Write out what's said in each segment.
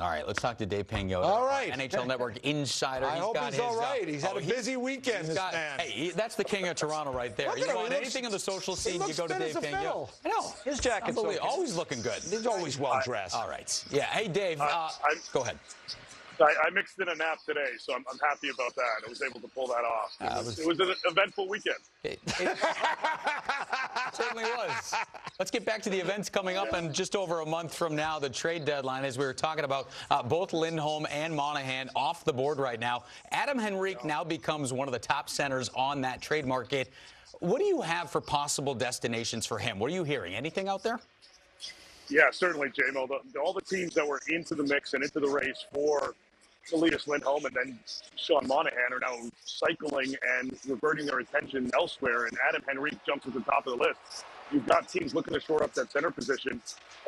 All right, let's talk to Dave Pagnotta. All right. NHL Network insider. I hope he's all right. He's had a busy weekend, this man. Hey, that's the king of Toronto right there. Look You at him. want He anything in the social scene, you go to fit Dave as a Pagnotta. fiddle. I know. His jacket's okay. Always looking good. He's always well dressed. All right. Yeah. Hey, Dave, go ahead. I mixed in a nap today, so I'm happy about that. I was able to pull that off. It was an eventful weekend. It certainly was. Let's get back to the events coming up in just over a month from now, the trade deadline, as we were talking about both Lindholm and Monahan off the board right now. Adam Henrique now becomes one of the top centers on that trade market. What do you have for possible destinations for him? What are you hearing? Anything out there? Yeah, certainly, J-Mo. All the teams that were into the mix and into the race for Elias Lindholm and then Sean Monahan are now cycling and reverting their attention elsewhere, and Adam Henrique jumps at the top of the list. You've got teams looking to shore up that center position,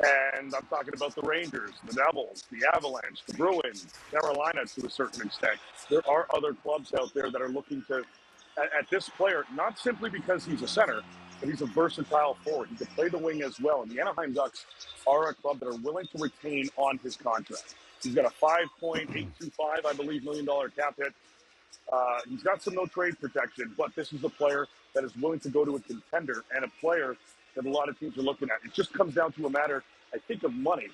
and I'm talking about the Rangers, the Devils, the Avalanche, the Bruins, Carolina to a certain extent. There are other clubs out there that are looking to, at this player, not simply because he's a center, but he's a versatile forward. He can play the wing as well, and the Anaheim Ducks are a club that are willing to retain on his contract. He's got a $5.825, I believe, $1 million cap hit. He's got some no-trade protection, but this is a player that is willing to go to a contender and a player that a lot of teams are looking at. It just comes down to a matter, I think, of money.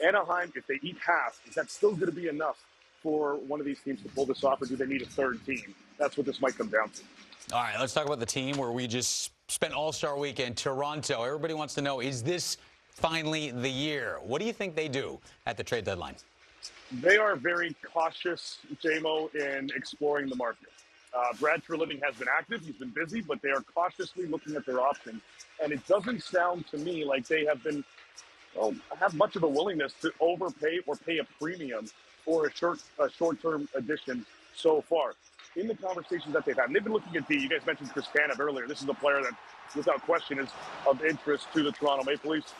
Anaheim, if they eat half, is that still going to be enough for one of these teams to pull this off, or do they need a third team? That's what this might come down to. All right, let's talk about the team where we just spent All-Star Weekend, Toronto. Everybody wants to know, is this finally the year? What do you think they do at the trade deadline? They are very cautious, J-Mo, in exploring the market. Brad Treliving has been active. He's been busy, but they are cautiously looking at their options. And it doesn't sound to me like they have been, have much of a willingness to overpay or pay a premium for a short-term addition so far. In the conversations that they've had, and they've been looking at you guys mentioned Chris Tanev earlier. This is a player that, without question, is of interest to the Toronto Maple Leafs.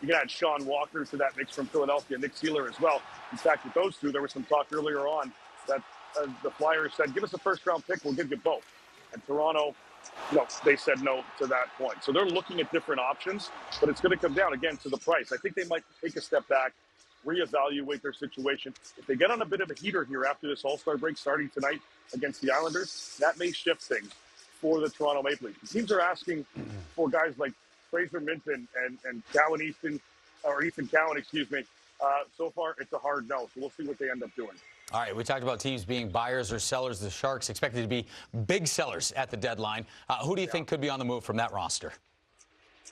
You can add Sean Walker to that mix from Philadelphia, Nick Seeler as well. In fact, with those two, there was some talk earlier on that the Flyers said, give us a first-round pick, we'll give you both. And Toronto, they said no to that point. So they're looking at different options, but it's going to come down, again, to the price. I think they might take a step back, reevaluate their situation. If they get on a bit of a heater here after this All-Star break starting tonight against the Islanders, that may shift things for the Toronto Maple Leafs. The teams are asking for guys like Fraser Minton and Ethan Cowan, excuse me. So far, it's a hard no, so we'll see what they end up doing. All right, we talked about teams being buyers or sellers. The Sharks expected to be big sellers at the deadline. Who do you think could be on the move from that roster?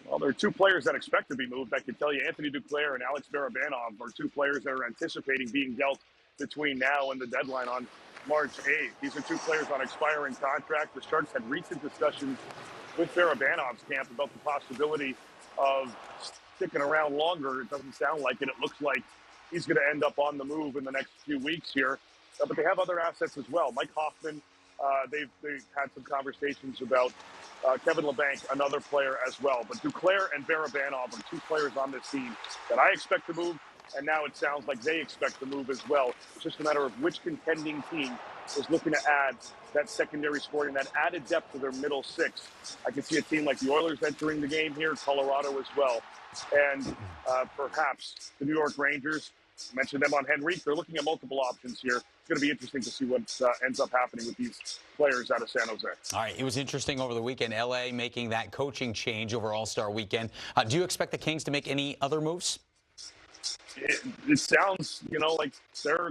Well, there are two players that expect to be moved. I can tell you Anthony Duclair and Alex Barabanov are two players that are anticipating being dealt between now and the deadline on March 8th. These are two players on expiring contracts. The Sharks had recent discussions with Barabanov's camp about the possibility of sticking around longer. It doesn't sound like it. It looks like he's going to end up on the move in the next few weeks here. But they have other assets as well. Mike Hoffman, they've had some conversations about Kevin LeBanc, another player as well. But Duclair and Barabanov are two players on this team that I expect to move, and now it sounds like they expect to move as well. It's just a matter of which contending team is looking to add that secondary scoring, that added depth to their middle six. I can see a team like the Oilers entering the game here, Colorado as well, and perhaps the New York Rangers. I mentioned them on Henrique. They're looking at multiple options here. It's going to be interesting to see what ends up happening with these players out of San Jose. All right, it was interesting over the weekend, L.A. making that coaching change over All-Star Weekend. Do you expect the Kings to make any other moves? It sounds, like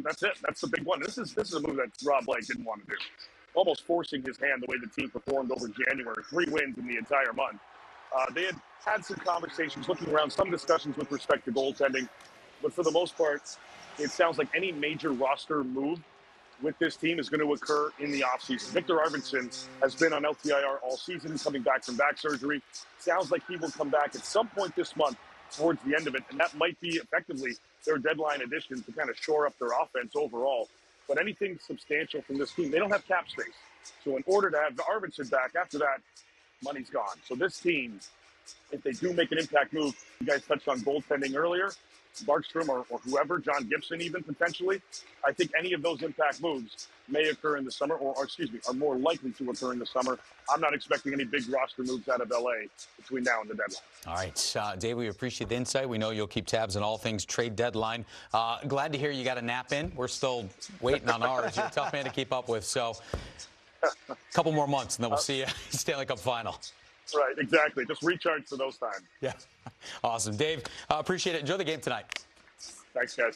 that's it. That's the big one. This is a move that Rob Blake didn't want to do. Almost forcing his hand the way the team performed over January. 3 wins in the entire month. They had some conversations, looking around, some discussions with respect to goaltending. But for the most part, it sounds like any major roster move with this team is going to occur in the offseason. Victor Arvidsson has been on LTIR all season, coming back from back surgery. Sounds like he will come back at some point this month towards the end of it, and that might be effectively their deadline addition to kind of shore up their offense overall. But anything substantial from this team, they don't have cap space. So in order to have Arvidsson back, after that, money's gone. So this team, if they do make an impact move, you guys touched on goaltending earlier, Markstrom or whoever, John Gibson even potentially, I think any of those impact moves may occur in the summer, or excuse me, are more likely to occur in the summer. I'm not expecting any big roster moves out of LA between now and the deadline. All right, Dave, we appreciate the insight. We know you'll keep tabs on all things trade deadline. Glad to hear you got a nap in. We're still waiting on ours. You're a tough man to keep up with. So a couple more months, and then we'll see you Stanley Cup final. Right, exactly. Just recharge for those times. Yeah. Awesome. Dave, appreciate it. Enjoy the game tonight. Thanks, guys.